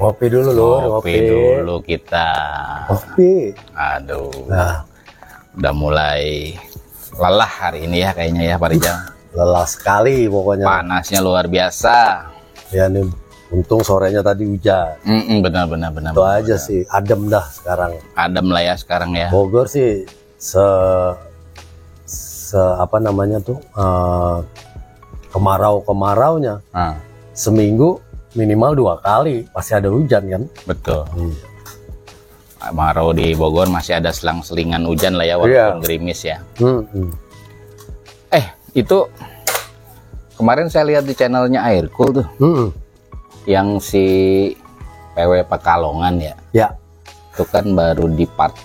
Ngopi dulu Lur, Ngopi dulu kita. Ngopi. Aduh. Nah, udah mulai lelah hari ini ya kayaknya ya Pak Rijal. Lelah sekali pokoknya. Panasnya luar biasa. Ya nih, untung sorenya tadi hujan. Benar. Itu aja sih, adem dah sekarang. Adem lah ya sekarang ya. Bogor sih apa namanya tuh, kemarau-kemaraunya. Seminggu minimal 2 kali pasti ada hujan kan. Betul. Kemarau di Bogor masih ada selang-selingan hujan lah ya walaupun gerimis ya. Itu kemarin saya lihat di channelnya Aircool tuh. Yang si PW Pekalongan ya. Ya. Itu kan baru di part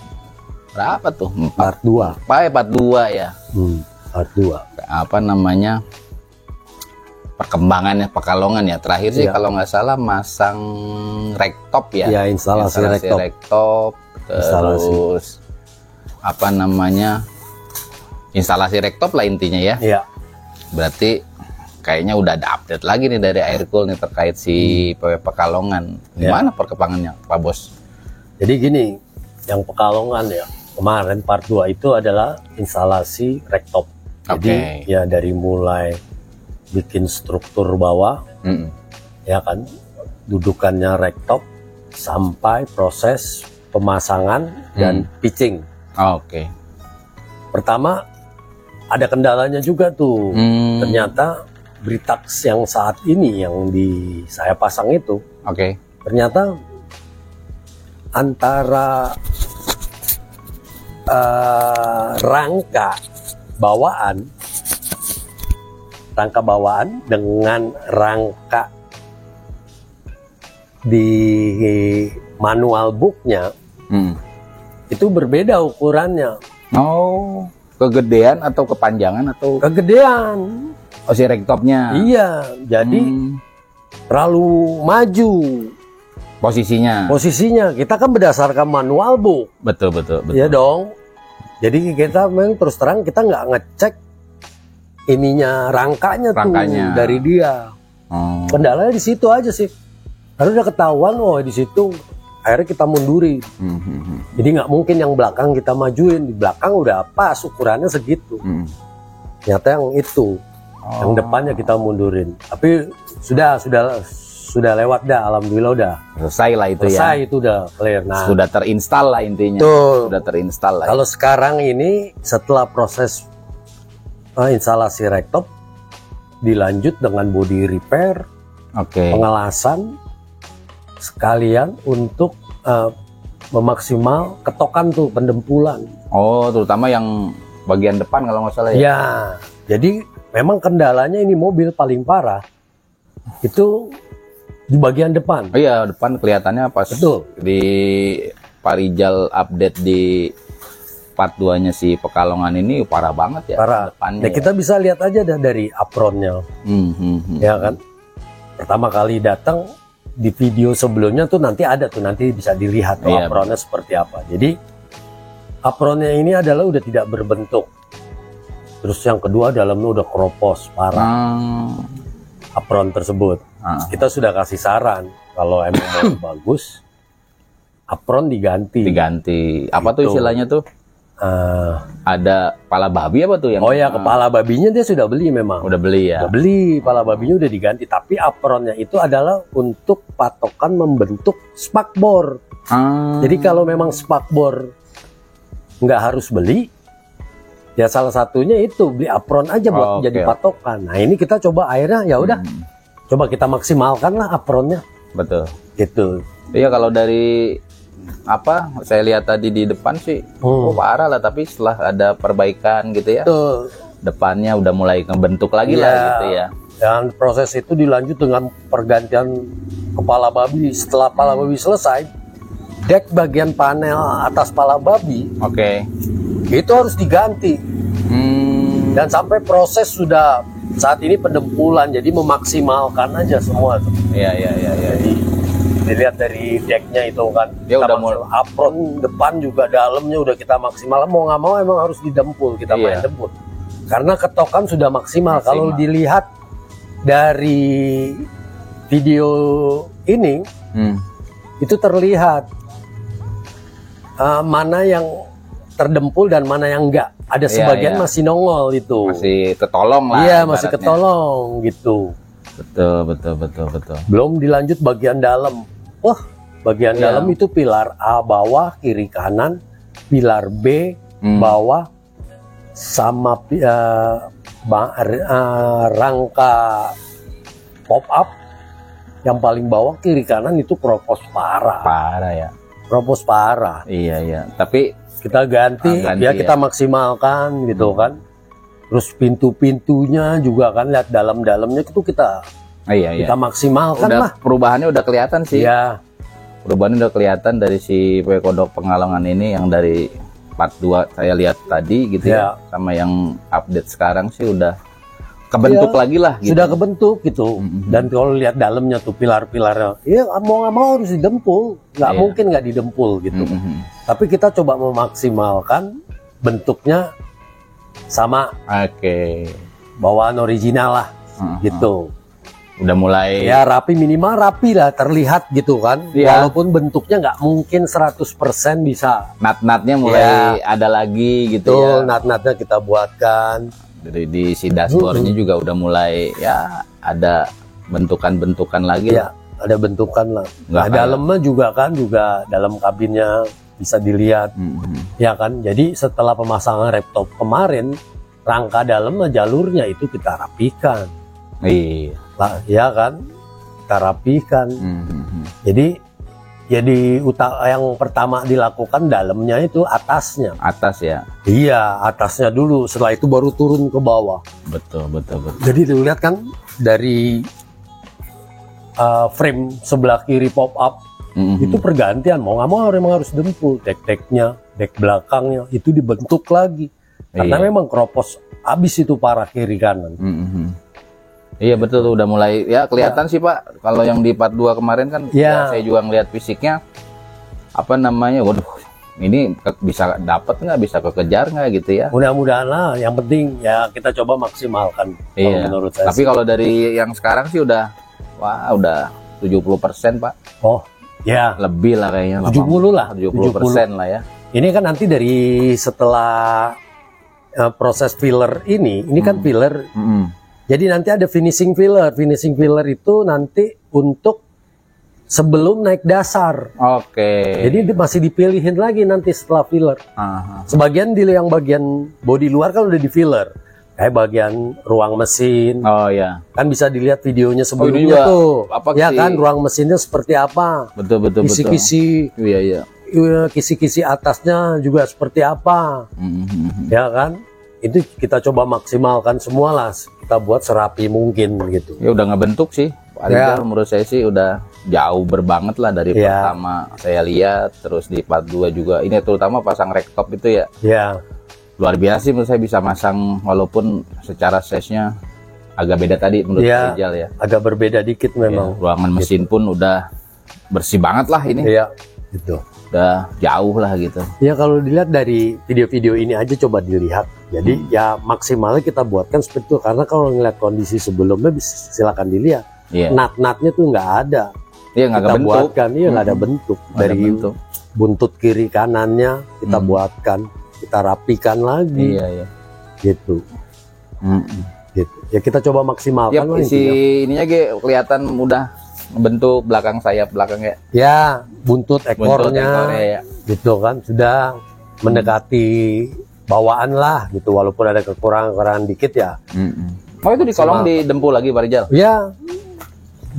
berapa tuh? Part 2. Part 2 ya. Part 2. Apa namanya? Perkembangannya Pekalongan ya. Terakhir sih kalau nggak salah masang rektop ya. Ya, instalasi rektop. Terus apa namanya? Instalasi rektop lah intinya ya. Iya. Berarti kayaknya udah ada update lagi nih dari Aircool nih terkait si PW Pekalongan. Gimana perkembangannya Pak Bos? Jadi gini, yang Pekalongan ya, kemarin part 2 itu adalah instalasi rektop. Jadi ya dari mulai bikin struktur bawah, ya kan, dudukannya rektop sampai proses pemasangan dan pitching. Pertama ada kendalanya juga tuh. Ternyata Britax yang saat ini yang saya pasang itu, ternyata antara rangka bawaan dengan rangka di manual booknya itu berbeda ukurannya. Kegedean atau kepanjangan atau? Kegedean. Si rektopnya. Iya, jadi terlalu maju posisinya. Kita kan berdasarkan manual book. Betul. Iya dong. Jadi kita memang terus terang kita nggak ngecek ininya rangkanya tuh dari dia. Kendalanya di situ aja sih. Harus udah ketahuan di situ. Akhirnya kita mundurin. Jadi nggak mungkin yang belakang kita majuin. Di belakang udah pas ukurannya segitu. Ternyata yang itu, yang depannya kita mundurin. Tapi sudah lewat dah, alhamdulillah udah. Selesai lah itu Selesai itu udah clear. Nah, sudah terinstall lah intinya. Sudah terinstall lah. Kalau sekarang ini setelah proses instalasi rektop dilanjut dengan body repair, pengelasan sekalian untuk memaksimal ketokan tuh pendempulan. Terutama yang bagian depan kalau nggak salah ya. Ya, jadi memang kendalanya ini mobil paling parah itu di bagian depan. Iya, depan kelihatannya pas di Pak Rijal update di part 2-nya si Pekalongan ini parah banget ya. Parah. Ya, kita bisa lihat aja dari apronnya. Ya kan? Pertama kali datang di video sebelumnya tuh nanti bisa dilihat apronnya seperti apa. Jadi apronnya ini adalah udah tidak berbentuk. Terus yang kedua dalamnya udah keropos parah. Apron tersebut. Kita sudah kasih saran kalau emang mau bagus apron diganti. Apa tuh istilahnya tuh? Ada kepala babi apa tuh yang? Kepala babinya dia sudah beli memang. Udah beli ya. Udah beli, kepala babinya udah diganti. Tapi apronnya itu adalah untuk patokan membentuk spakbor. Jadi kalau memang spakbor nggak harus beli, ya salah satunya itu beli apron aja buat jadi patokan. Nah ini kita coba akhirnya ya udah, coba kita maksimalkan lah apronnya. Betul. Gitu. Iya kalau dari apa saya lihat tadi di depan sih parah lah, tapi setelah ada perbaikan gitu ya, depannya udah mulai ngebentuk lagi lah gitu ya. Dan proses itu dilanjut dengan pergantian kepala babi. Setelah kepala babi selesai, dek bagian panel atas kepala babi itu harus diganti. Dan sampai proses sudah saat ini pendempulan, jadi memaksimalkan aja semua tuh. Iya. Jadi dilihat dari decknya itu kan, dia udah mau apron depan juga dalamnya udah kita maksimal. Mau nggak mau emang harus didempul, kita main dempul karena ketokan sudah maksimal. Kalau dilihat dari video ini itu terlihat mana yang terdempul dan mana yang enggak. Ada sebagian masih nongol itu. Masih ketolong lah. Iya, masih ketolong gitu. Betul. Belum dilanjut bagian dalam. Wah, bagian dalam itu pilar A bawah, kiri kanan, pilar B bawah, sama rangka pop up yang paling bawah kiri kanan itu kropos parah. Parah ya. Kropos parah. Iya. Tapi kita ganti ya, kita maksimalkan gitu kan. Terus pintu-pintunya juga kan, lihat dalam-dalamnya itu kita kita maksimalkan lah. Perubahannya udah kelihatan sih. Iya. Perubahannya udah kelihatan dari si PW Kodok Pengalongan ini, yang dari part 2 saya lihat tadi gitu ya. Sama yang update sekarang sih udah kebentuk lagi lah gitu. Sudah kebentuk gitu. Dan kalau lihat dalamnya tuh pilar-pilarnya, ya mau nggak mau harus didempul, nggak mungkin nggak didempul gitu. Tapi kita coba memaksimalkan bentuknya sama bawaan original lah gitu. Udah mulai ya rapi, minimal rapi lah, terlihat gitu kan. Walaupun bentuknya nggak mungkin 100% bisa. Nat-natnya mulai ada lagi gitu. Betul, nat-natnya kita buatkan. Di si dashboardnya juga udah mulai ya ada bentukan-bentukan lagi. Ya, ada bentukan lah. Nah, dalamnya juga kan, juga dalam kabinnya bisa dilihat. Ya kan, jadi setelah pemasangan laptop kemarin, rangka dalamnya, jalurnya itu kita rapikan. Iya. Lah, ya kan, kita rapikan. Jadi yang pertama dilakukan dalamnya itu atasnya. Atas ya. Iya, atasnya dulu. Setelah itu baru turun ke bawah. Betul. Jadi dilihat kan dari frame sebelah kiri pop up itu pergantian, mau nggak mau memang harus dempul. Dek-deknya, dek belakangnya itu dibentuk lagi. Karena memang kropos habis itu parah kiri kanan. Iya betul, udah mulai ya kelihatan sih Pak. Kalau yang di part 2 kemarin kan saya juga ngeliat fisiknya apa namanya, waduh ini bisa dapat nggak, bisa kekejar nggak gitu ya. Mudah-mudahan lah, yang penting ya kita coba maksimalkan. Menurut saya. Tapi kalau dari yang sekarang sih udah 70% Pak. Oh ya. Lebih lah kayaknya. 70 lah. 70% lah ya. Ini kan nanti dari setelah proses filler ini kan filler. Jadi nanti ada finishing filler. Finishing filler itu nanti untuk sebelum naik dasar. Jadi masih dipilihin lagi nanti setelah filler. Sebagian yang bagian bodi luar kan udah di filler. Kayak bagian ruang mesin. Kan bisa dilihat videonya sebelumnya tuh. Ya kan, ruang mesinnya seperti apa. Betul. Kisi-kisi. Iya. Kisi-kisi atasnya juga seperti apa. Ya kan. Itu kita coba maksimalkan semua lah, kita buat serapi mungkin gitu. Ya udah ngebentuk sih Pak Rizal, menurut saya sih udah jauh berbanget lah dari pertama saya lihat, terus di part 2 juga. Ini terutama pasang racktop itu ya. Luar biasa sih menurut saya, bisa masang walaupun secara size-nya agak beda tadi menurut Pak Rizal ya. Agak berbeda dikit memang. Ruangan mesin pun udah bersih banget lah ini. Iya, gitu. Udah jauh lah gitu. Ya kalau dilihat dari video-video ini aja coba dilihat. Jadi ya maksimalnya kita buatkan seperti itu. Karena kalau ngeliat kondisi sebelumnya silakan dilihat. Nat-natnya tuh nggak ada. Iya, kita buatkan, nggak ada bentuk. Dari buntut kiri kanannya kita buatkan, kita rapikan lagi. Iya. Gitu. Gitu. Ya kita coba maksimalkan lah. Ininya kelihatan mudah bentuk belakang sayap belakangnya. Ya, buntut ekornya ya. Gitu kan, sudah mendekati bawaan lah gitu, walaupun ada kekurangan dikit ya. Oh itu dikolong didempul lagi Pak Rizal? Ya,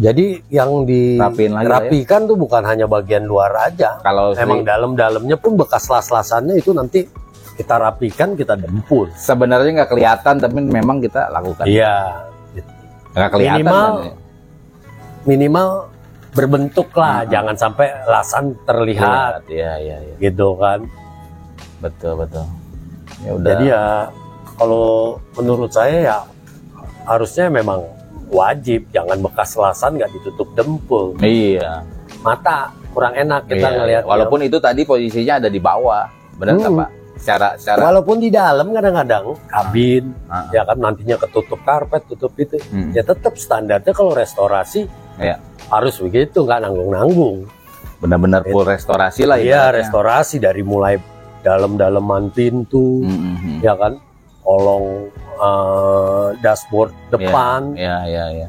jadi yang dirapikan tuh bukan hanya bagian luar aja. Kalau emang dalam-dalamnya pun bekas las-lasannya itu nanti kita rapikan, kita dempul. Sebenarnya nggak kelihatan tapi memang kita lakukan. Iya. Gitu. Nggak kelihatan. Minimal berbentuk lah, jangan sampai lasan terlihat. Iya. Gitu kan. Betul. Ya udah. Jadi ya kalau menurut saya ya harusnya memang wajib, jangan bekas lasan nggak ditutup dempul. Iya. Mata kurang enak kita ngelihat. Walaupun itu tadi posisinya ada di bawah, benar nggak Pak? Secara walaupun di dalam kadang-kadang kabin, ya kan nantinya ketutup karpet, tutup itu, ya tetap standarnya kalau restorasi harus begitu, nggak nanggung-nanggung. Benar-benar full restorasi lah. Iya, restorasi dari mulai dalam-dalaman pintu, ya kan, kolong dashboard depan,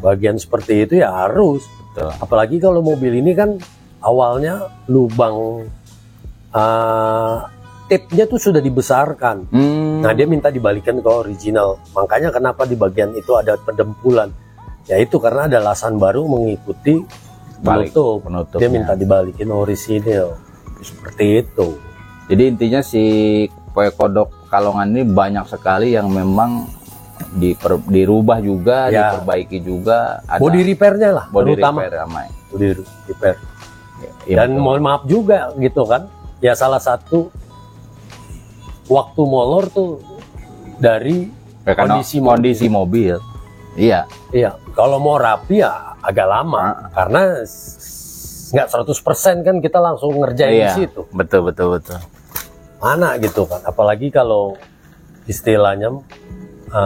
bagian seperti itu ya harus. Betul. Apalagi kalau mobil ini kan awalnya lubang tipnya tuh sudah dibesarkan. Nah, dia minta dibalikan ke original. Makanya kenapa di bagian itu ada pendempulan? Ya itu karena ada alasan baru mengikuti penutup. Dia minta dibalikin orisinil. Seperti itu. Jadi intinya si kue kodok Kalongan ini banyak sekali yang memang dirubah juga, diperbaiki juga. Ada body repairnya lah, body repair ramai. Body repair. Dan mohon maaf juga gitu kan. Ya salah satu waktu molor tuh dari kondisi mobil. Iya. Kalau mau rapi ya agak lama karena nggak 100% kan kita langsung ngerjain di situ. Betul. Mana gitu kan. Apalagi kalau istilahnya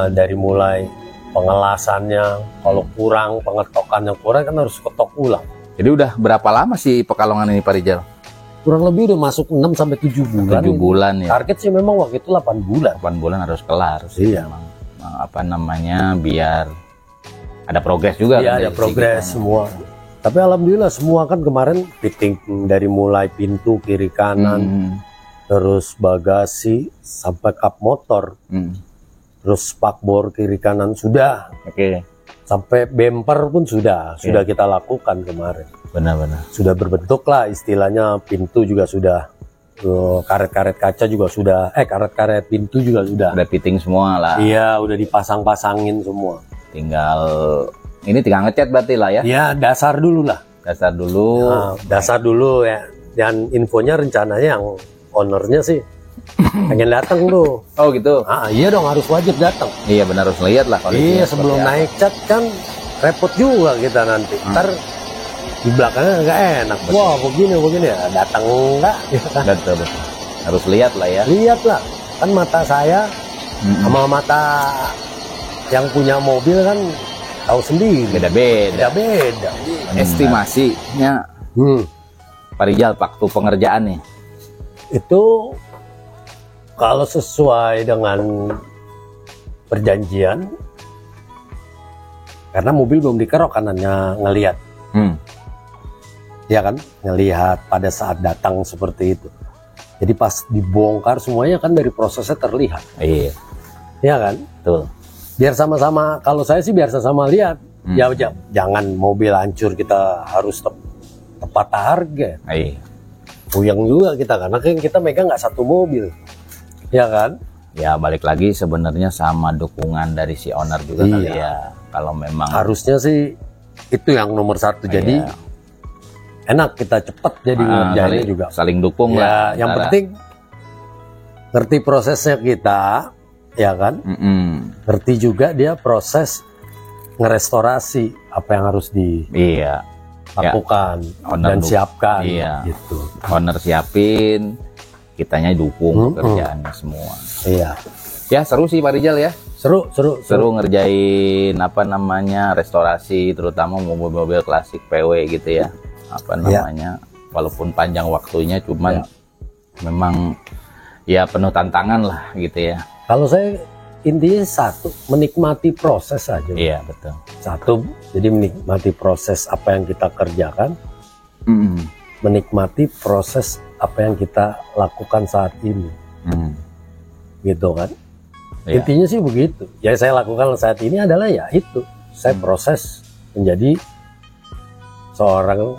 dari mulai pengelasannya, kalau kurang pengetokannya kurang kan harus ketok ulang. Jadi udah berapa lama sih Pekalongan ini Pak Rijal? Kurang lebih udah masuk 6 sampai 7 bulan. 7 bulan ya. Target sih memang waktu itu 8 bulan. 8 bulan harus kelar. Iya. Biar ada progres juga. Iya, ada progres semua. Tapi alhamdulillah semua kan kemarin fitting dari mulai pintu kiri kanan, terus bagasi sampai kap motor, terus spakbor kiri kanan sudah. Sampai bumper pun sudah kita lakukan kemarin. Benar-benar. Sudah berbentuk lah istilahnya, pintu juga sudah, karet-karet kaca juga sudah, karet-karet pintu juga sudah. Udah fitting semua lah. Iya, udah dipasang-pasangin semua. Tinggal ngecat berarti lah ya? Iya, dasar dulu lah. Dasar dulu. Nah, dasar dulu ya. Dan infonya rencananya yang ownernya sih pengen datang tuh. Oh gitu? Iya dong, harus wajib datang. Iya benar, harus lihat lah. Iya, sebelum naik cat kan repot juga kita nanti. Ntar di belakangnya nggak enak. Betul. Wah begini ya, datang enggak? Betul. Harus lihat lah ya. Lihat lah, kan mata saya sama mata yang punya mobil kan tahu sendiri. Beda-beda. Estimasinya Pak Rijal waktu pengerjaan nih itu kalau sesuai dengan perjanjian, karena mobil belum dikerok kan, hanya ngelihat. Ya kan, ngelihat pada saat datang seperti itu. Jadi pas dibongkar semuanya kan dari prosesnya terlihat. Iya. Ya kan? Betul. Biar sama-sama, kalau saya sih biar sama-sama lihat. Ya jangan mobil hancur kita harus tepat harga. Iya. Puyeng juga kita, karena kan kita megang nggak satu mobil. Ya kan? Ya balik lagi sebenarnya sama dukungan dari si owner juga kali ya. Kalau memang harusnya sih itu yang nomor satu. Jadi enak kita cepat jadi ngerjainnya juga. Saling dukung lah. Yang penting ngerti prosesnya kita, ya kan? Ngerti juga dia proses ngerestorasi apa yang harus dilakukan dan siapkan. Gitu. Owner siapin, kitanya dukung kerjaannya semua. Iya. Ya seru sih Pak Rijal ya. Seru ngerjain restorasi, terutama mobil-mobil klasik PW gitu ya. Walaupun panjang waktunya, cuman memang ya penuh tantangan lah gitu ya. Kalau saya intinya satu, menikmati proses aja. Iya betul. Satu, jadi menikmati proses apa yang kita kerjakan, menikmati proses apa yang kita lakukan saat ini, gitu kan. Intinya sih begitu. Yang saya lakukan saat ini adalah ya itu, saya proses menjadi seorang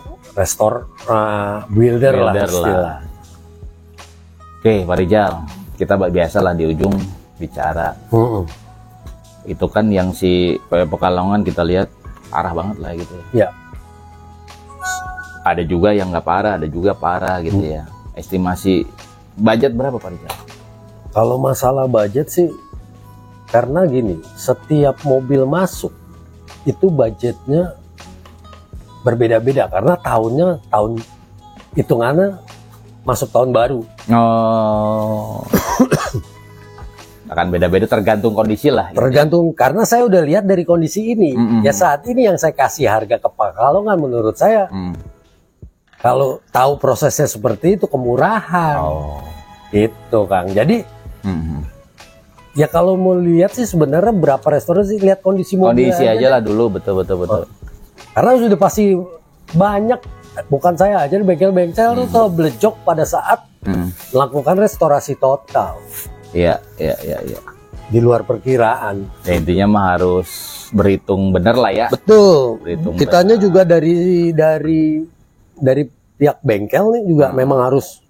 builder lah istilah. Oke Pak Rijal, kita biasa lah di ujung bicara. Itu kan yang si Pekalongan kita lihat parah banget lah gitu. Ya. Ada juga yang nggak parah, ada juga parah gitu ya. Estimasi budget berapa Pak Rijal? Kalau masalah budget sih, karena gini, setiap mobil masuk itu budgetnya berbeda-beda karena tahun hitungannya masuk tahun baru. Akan beda-beda tergantung kondisi lah. Tergantung gitu. Karena saya udah lihat dari kondisi ini. Ya saat ini yang saya kasih harga ke Pekalongan menurut saya Kalau tahu prosesnya seperti itu kemurahan. Itu Kang. Jadi ya kalau mau lihat sih sebenarnya berapa restoran sih, lihat kondisi mobil. Kondisi aja lah dulu, betul. Karena sudah pasti banyak, bukan saya aja, bengkel-bengkel tuh belejok pada saat melakukan restorasi total. Iya. Di luar perkiraan. Ya, intinya mah harus berhitung bener lah ya. Betul. Kitanya juga dari pihak bengkel nih juga memang harus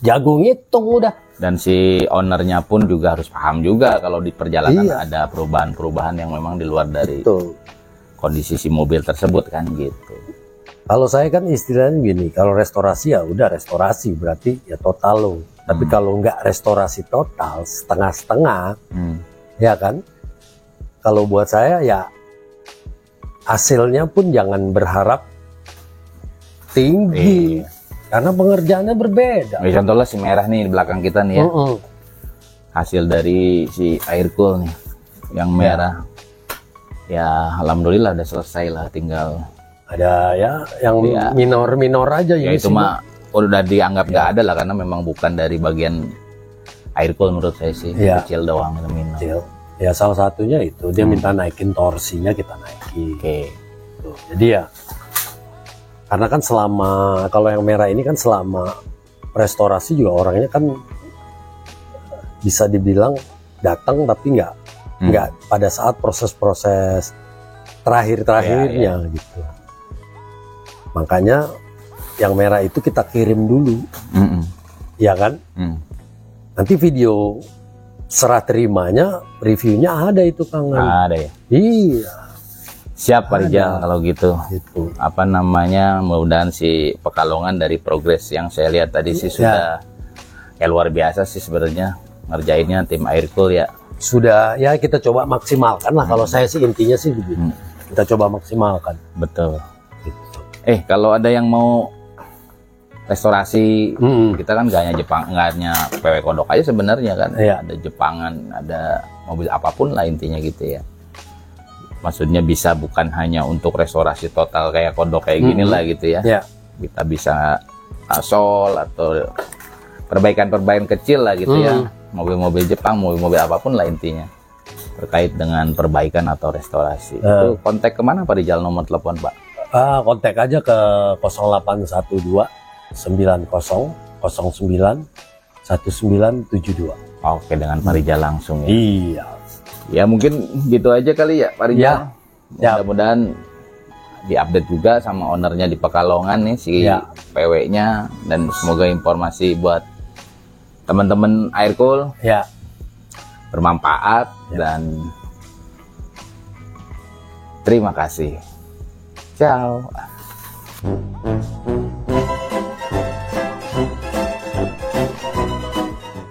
jago ngitung udah. Dan si ownernya pun juga harus paham juga kalau di perjalanan ada perubahan-perubahan yang memang di luar dari kondisi si mobil tersebut kan gitu. Kalau saya kan istilahnya gini, kalau restorasi ya udah restorasi berarti ya total lo. Tapi kalau nggak restorasi total, setengah-setengah, ya kan? Kalau buat saya ya hasilnya pun jangan berharap tinggi, karena pengerjaannya berbeda. Contohnya si merah nih di belakang kita nih ya, hasil dari si air cool nih, yang merah. Ya alhamdulillah udah selesai lah, tinggal ada ya yang minor-minor aja ya. Itu mah udah dianggap nggak ada lah, karena memang bukan dari bagian air cool menurut saya sih, kecil doang itu minor. Ya salah satunya itu dia minta naikin torsinya, kita naikin. Tuh. Jadi ya karena kan selama, kalau yang merah ini kan selama restorasi juga orangnya kan bisa dibilang datang tapi nggak pada saat proses-proses terakhir-terakhirnya gitu. Makanya yang merah itu kita kirim dulu, ya kan? Nanti video serah terimanya, reviewnya ada itu Kang. Ada ya? Iya. Siap Pak Rijal kalau gitu. Apa namanya, mudah-mudahan si Pekalongan dari progres yang saya lihat tadi sih sudah luar biasa sih sebenarnya ngerjainnya tim air cool ya. Sudah ya, kita coba maksimalkan lah. Kalau saya sih intinya sih begini, kita coba maksimalkan. Betul. Kalau ada yang mau restorasi, kita kan gak hanya Jepang, gak hanya PW Kodok aja sebenarnya kan. Ada Jepangan, ada mobil apapun lah intinya gitu ya. Maksudnya bisa bukan hanya untuk restorasi total kayak Kodok kayak gini lah gitu ya. Kita bisa sol atau perbaikan-perbaikan kecil lah gitu ya. Mobil-mobil Jepang, mobil-mobil apapun lah intinya terkait dengan perbaikan atau restorasi. Itu kontak kemana Pak Rijal, nomor telepon Pak? Kontak aja ke 0812 90 09 1972. Oke, dengan Pak Rijal langsung ya. Iya. Ya mungkin gitu aja kali ya Pak Rijal. Mudah-mudahan diupdate juga sama ownernya di Pekalongan nih, si PW-nya, dan semoga informasi buat teman-teman air cool bermanfaat dan terima kasih. Ciao.